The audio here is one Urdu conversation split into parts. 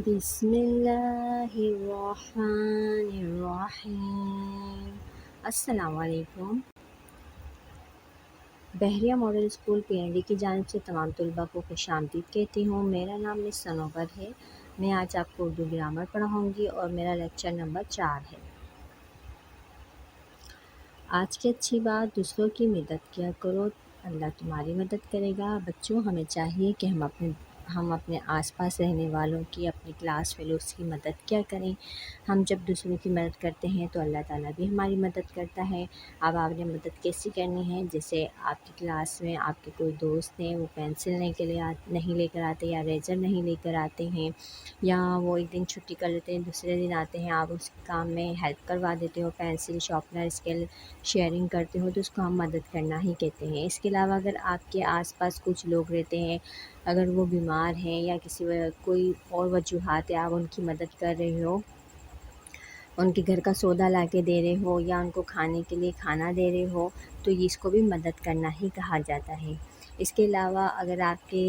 بسم اللہ الرحمن الرحیم۔ السلام علیکم۔ بحریہ ماڈل اسکول PND کی جانب سے تمام طلباء کو خوش آمدید کہتی ہوں۔ میرا نام مس سنوبر ہے۔ میں آج آپ کو اردو گرامر پڑھاؤں گی اور میرا لیکچر نمبر 4 ہے۔ آج کی اچھی بات، دوسروں کی مدد کیا کرو، اللہ تمہاری مدد کرے گا۔ بچوں، ہمیں چاہیے کہ ہم اپنے آس پاس رہنے والوں کی، اپنی کلاس فیلوز کی مدد کیا کریں۔ ہم جب دوسروں کی مدد کرتے ہیں تو اللہ تعالیٰ بھی ہماری مدد کرتا ہے۔ اب آپ نے مدد کیسی کرنی ہے؟ جیسے آپ کی کلاس میں آپ کے کوئی دوست ہیں، وہ پینسل نہیں لے کر آتے، یا ریزر نہیں لے کر آتے ہیں، یا وہ ایک دن چھٹی کر لیتے ہیں، دوسرے دن آتے ہیں، آپ اس کام میں ہیلپ کروا دیتے ہو، پینسل شارپنر اسکیل شیئرنگ کرتے ہو، تو اس کو ہم مدد کرنا ہی کہتے ہیں۔ اس کے علاوہ اگر آپ کے آس پاس کچھ لوگ رہتے ہیں، اگر وہ بیمار ہیں یا کوئی اور وجوہات ہے، آپ ان کی مدد کر رہے ہو، ان کے گھر کا سودا لا کے دے رہے ہو، یا ان کو کھانے کے لیے کھانا دے رہے ہو، تو اس کو بھی مدد کرنا ہی کہا جاتا ہے۔ اس کے علاوہ اگر آپ کے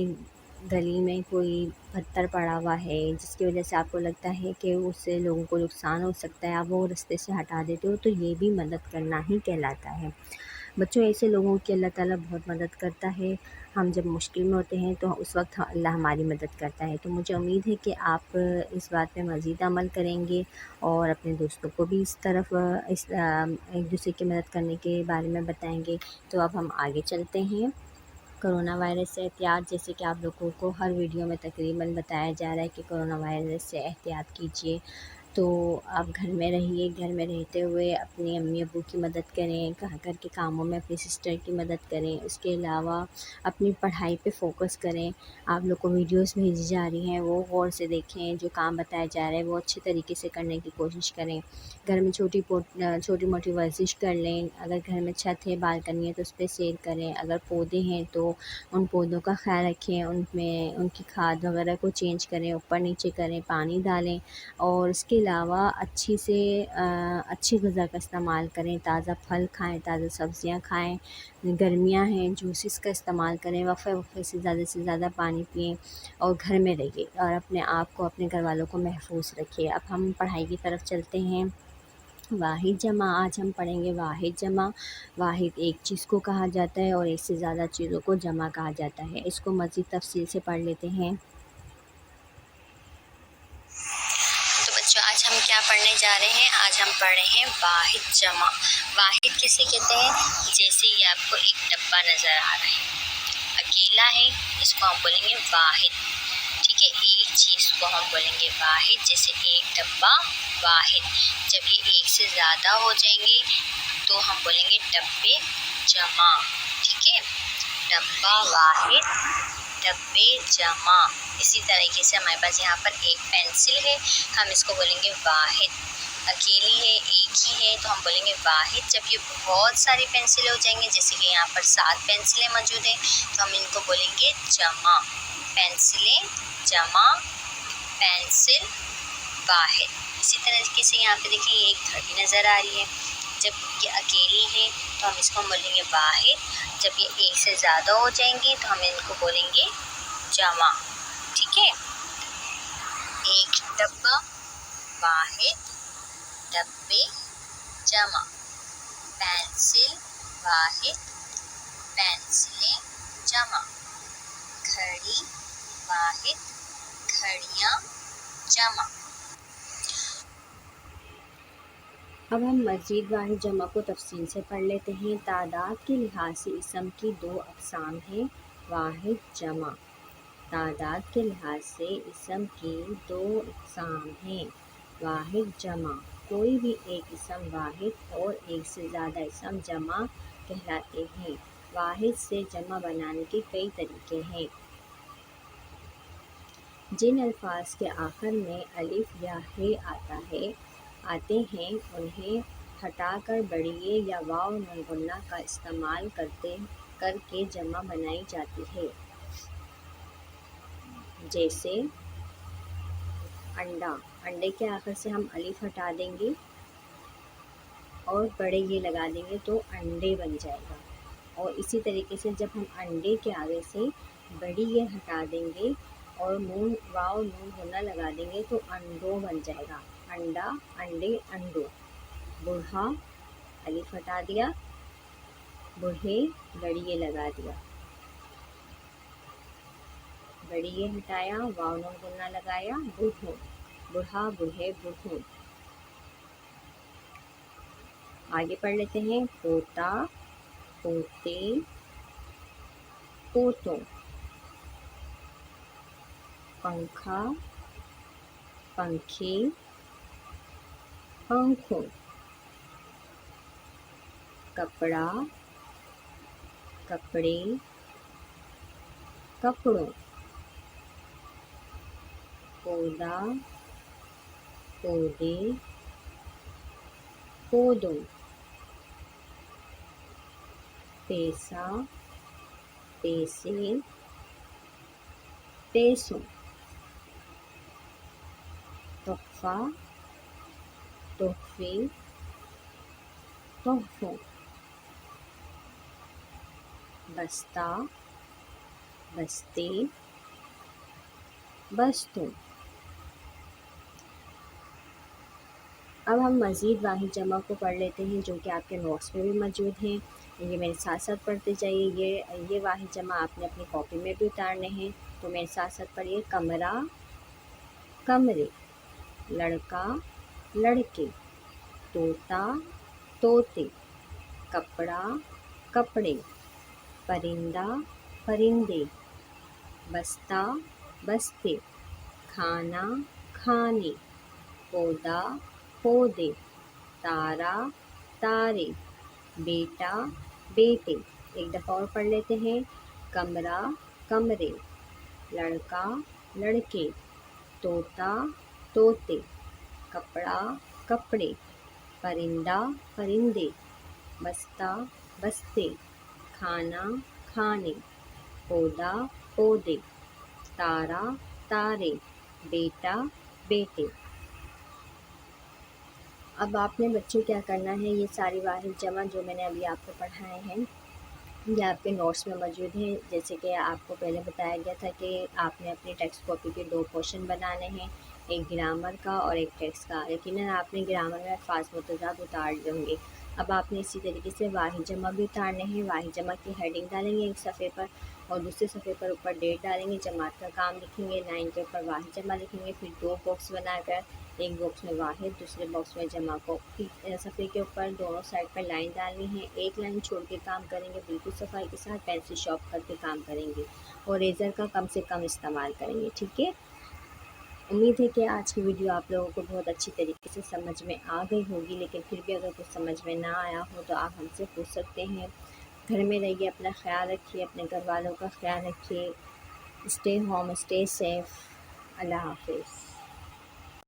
گلی میں کوئی پتھر پڑا ہوا ہے جس کی وجہ سے آپ کو لگتا ہے کہ اس سے لوگوں کو نقصان ہو سکتا ہے، آپ وہ رستے سے ہٹا دیتے ہو، تو یہ بھی مدد کرنا ہی کہلاتا ہے۔ بچوں، ایسے لوگوں کی اللہ تعالیٰ بہت مدد کرتا ہے۔ ہم جب مشکل میں ہوتے ہیں تو اس وقت اللہ ہماری مدد کرتا ہے۔ تو مجھے امید ہے کہ آپ اس بات پہ مزید عمل کریں گے اور اپنے دوستوں کو بھی اس طرف ایک دوسرے کی مدد کرنے کے بارے میں بتائیں گے۔ تو اب ہم آگے چلتے ہیں۔ کرونا وائرس سے احتیاط، جیسے کہ آپ لوگوں کو ہر ویڈیو میں تقریباً بتایا جا رہا ہے کہ کرونا وائرس سے احتیاط کیجیے، تو آپ گھر میں رہیے۔ گھر میں رہتے ہوئے اپنی امی ابو کی مدد کریں، گھر کے کاموں میں اپنی سسٹر کی مدد کریں۔ اس کے علاوہ اپنی پڑھائی پہ فوکس کریں۔ آپ لوگ کو ویڈیوز بھیجی جا رہی ہیں، وہ غور سے دیکھیں، جو کام بتایا جا رہا ہے وہ اچھے طریقے سے کرنے کی کوشش کریں۔ گھر میں چھوٹی موٹی ورزش کر لیں۔ اگر گھر میں چھت ہے، بالکنی ہے، تو اس پہ سیر کریں۔ اگر پودے ہیں تو ان پودوں کا خیال رکھیں، ان کی کھاد وغیرہ کو چینج کریں، اوپر نیچے کریں، پانی ڈالیں، اور اس کے علاوہ اچھی غذا کا استعمال کریں۔ تازہ پھل کھائیں، تازہ سبزیاں کھائیں، گرمیاں ہیں، جوسز کا استعمال کریں، وقفے سے زیادہ پانی پئیں، اور گھر میں رہیے اور اپنے آپ کو، اپنے گھر والوں کو محفوظ رکھیے۔ اب ہم پڑھائی کی طرف چلتے ہیں۔ واحد جمع، آج ہم پڑھیں گے واحد جمع۔ واحد ایک چیز کو کہا جاتا ہے اور ایک سے زیادہ چیزوں کو جمع کہا جاتا ہے۔ اس کو مزید تفصیل سے پڑھ لیتے ہیں۔ تو بچوں، آج ہم کیا پڑھنے جا رہے ہیں؟ آج ہم پڑھ رہے ہیں واحد جمع۔ واحد کسے کہتے ہیں؟ جیسے یہ آپ کو ایک ڈبہ نظر آ رہا ہے، اکیلا ہے، اس کو ہم بولیں گے واحد۔ ٹھیک ہے، ایک چیز کو ہم بولیں گے واحد، جیسے ایک ڈبہ واحد۔ جب یہ ایک سے زیادہ ہو جائیں گے تو ہم بولیں گے ڈبے جمع۔ ٹھیک ہے، ڈبہ واحد، ڈبے جمع۔ اسی طریقے سے ہمارے پاس یہاں پر ایک پینسل ہے، ہم اس کو بولیں گے واحد۔ اکیلی ہے، ایک ہی ہے، تو ہم بولیں گے واحد۔ جب یہ بہت ساری پینسلیں ہو جائیں گے، جیسے کہ یہاں پر 7 پینسلیں موجود ہیں، تو ہم ان کو بولیں گے جمع۔ پینسلیں جمع، پینسل واحد۔ اسی طریقے سے یہاں پہ دیکھیں، یہ ایک گھڑی نظر آ رہی ہے، جب یہ اکیلی ہے تو ہم اس کو بولیں گے واحد۔ جب یہ ایک سے زیادہ ہو جائیں گے تو ہم ان کو بولیں گے جمع۔ ٹھیک ہے، ایک ڈبہ واحد، ڈبے جمع، پینسل واحد، پینسلیں جمع، گھڑی واحد، گھڑیاں جمع۔ اب ہم مزید واحد جمع کو تفصیل سے پڑھ لیتے ہیں۔ تعداد کے لحاظ سے اسم کی 2 اقسام ہیں۔ واحد جمع، تعداد کے لحاظ سے اسم کی 2 اقسام ہیں۔ واحد جمع، کوئی بھی ایک اسم واحد اور ایک سے زیادہ اسم جمع کہلاتے ہیں۔ واحد سے جمع بنانے کے کئی طریقے ہیں۔ جن الفاظ کے آخر میں الف یا ہ آتے ہیں، انہیں ہٹا کر بڑی ے یا واو نون غنہ کا استعمال کر کے جمع بنائی جاتی ہے۔ جیسے انڈا، انڈے کے آخر سے ہم الف ہٹا دیں گے اور بڑے یہ لگا دیں گے تو انڈے بن جائے گا۔ اور اسی طریقے سے جب ہم انڈے کے آگے سے بڑی یہ ہٹا دیں گے اور نون واو نون غنہ لگا دیں گے تو انڈو بن جائے گا، انڈا، انڈے، انڈو۔ بوڑھا، الف ہٹا دیا، بوڑھے، گڑیے لگا دیا، گڑیے ہٹایا، واو نون غنہ لگایا، بوڑھوں، بوڑھا، بوڑھے، بوڑھوں۔ آگے پڑھ لیتے ہیں، پوتا، پوتے، پوتوں۔ پنکھا، پنکھے، پنکھوں۔ کپڑا، کپڑے، کپڑوں۔ پودا، پودے، پودوں۔ پیسہ، پیسے، پیسوں۔ تحفہ، تحفے، تحفوں۔ بستہ، بستے، بستوں۔ اب ہم مزید واحد جمع کو پڑھ لیتے ہیں جو کہ آپ کے نوٹس میں بھی موجود ہیں، یہ میرے ساتھ ساتھ پڑھتے جائیے۔ یہ واحد جمع آپ نے اپنی کاپی میں بھی اتارنے ہیں، تو میرے ساتھ ساتھ پڑھیے۔ کمرہ، کمرے، لڑکا، لڑکے، طوطا، طوطے، کپڑا، کپڑے، پرندہ، پرندے، بستہ، بستے، کھانا، کھانے، پودا، پودے، تارا، تارے، بیٹا، بیٹے۔ ایک دفعہ اور پڑھ لیتے ہیں، کمرہ، کمرے، لڑکا، لڑکے، طوطا، طوطے، کپڑا، کپڑے، پرندہ، پرندے، بستہ، بستے، کھانا، کھانے، پودا، پودے، تارا، تارے، بیٹا، بیٹے۔ اب آپ نے بچوں کیا کرنا ہے، یہ ساری واحد جمع جو میں نے ابھی آپ کو پڑھائے ہیں یہ آپ کے نوٹس میں موجود ہیں۔ جیسے کہ آپ کو پہلے بتایا گیا تھا کہ آپ نے اپنی ٹیکسٹ کاپی کے 2 پورشن بنانے ہیں، ایک گرامر کا اور ایک ٹیکسٹ کا۔ یقیناً آپ نے گرامر میں الفاظ متضاد اتار لیے ہوں گے۔ اب آپ نے اسی طریقے سے واحد جمع بھی اتارنے ہیں۔ واحد جمع کی ہیڈنگ ڈالیں گے ایک صفحے پر، اور دوسرے صفحے پر اوپر ڈیٹ ڈالیں گے، جماعت کا کام لکھیں گے، لائن کے اوپر واحد جمع لکھیں گے، پھر 2 باکس بنا کر ایک باکس میں واحد، دوسرے باکس میں جمع کو صفحے کے اوپر دونوں سائڈ پر لائن ڈالنی ہے، ایک لائن چھوڑ کے کام کریں گے، بالکل صفائی کے ساتھ پینسل شارپ کر کے کام کریں گے، اور ریزر کا کم سے کم استعمال کریں گے، ٹھیک ہے۔ امید ہے کہ آج کی ویڈیو آپ لوگوں کو بہت اچھی طریقے سے سمجھ میں آ گئی ہوگی، لیکن پھر بھی اگر کچھ سمجھ میں نہ آیا ہو تو آپ ہم سے پوچھ سکتے ہیں۔ گھر میں رہیے، اپنا خیال رکھیے، اپنے گھر والوں کا خیال رکھیے۔ Stay home, stay safe. اللہ حافظ۔